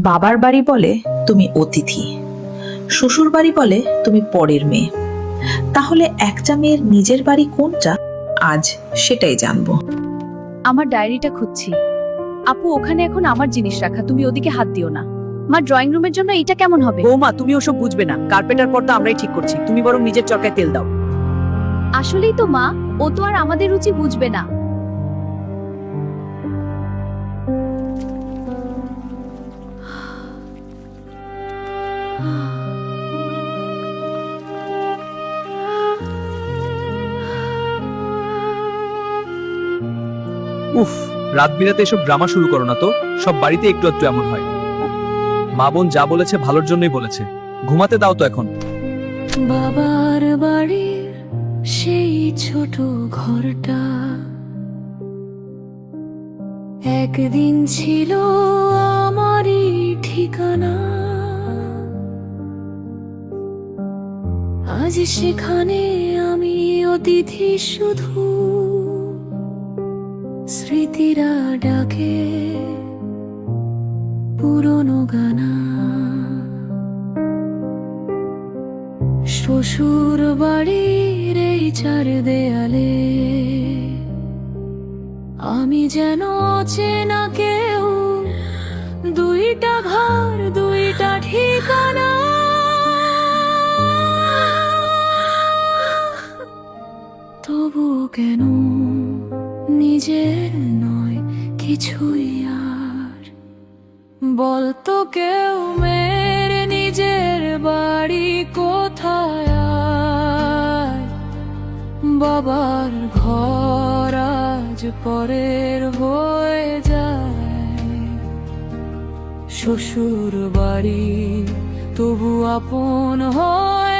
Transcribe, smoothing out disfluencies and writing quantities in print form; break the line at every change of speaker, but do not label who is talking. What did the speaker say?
বাবার বাড়ি বলে তুমি অতিথি, শ্বশুর বাড়ি বলে তুমি পরের মেয়ে। তাহলে একটা মেয়ের নিজের বাড়ি কোনটা, আজ সেটাই জানবো।
আমার ডায়েরিটা খুঁজছি। আপু, ওখানে এখন আমার জিনিস রাখা, তুমি ওদিকে হাত দিও না। মা, ড্রয়িং রুমের জন্য এটা কেমন হবে?
বৌমা, তুমি ওসব বুঝবে না, কার্পেটার পর্দা আমরাই ঠিক করছি, তুমি বরং নিজের চরকায় তেল দাও।
আসলেই তো মা, ও তো আর আমাদের রুচি বুঝবে না।
উফ, রাত বিরাতে এসব ড্রামা শুরু করো না তো। সব বাড়িতে একটু একটু এমন হয়। মা বোন যা বলেছে ভালোর জন্যই বলেছে, ঘুমাতে দাও তো এখন।
বাবার বাড়ির সেই ছোট ঘরটা একদিন ছিল আমারই ঠিকানা। আজ সেখানে আমি অতিথি, শুধু স্মৃতিরা ডাকে পুরনো গানা। শ্বশুর বাড়ির এই চার দেয়ালে আমি যেন অচেনা কেউ, দুইটা ঘর দুইটা ঠিকানা। তবু কেন নিজের নয় কিছুই আর, বলতো কেউ মেরে নিজের বাড়ি কোথায় আয়। বাবার ঘর আজ পরের হয়ে যায়, শ্বশুর বাড়ি তবু আপন হয়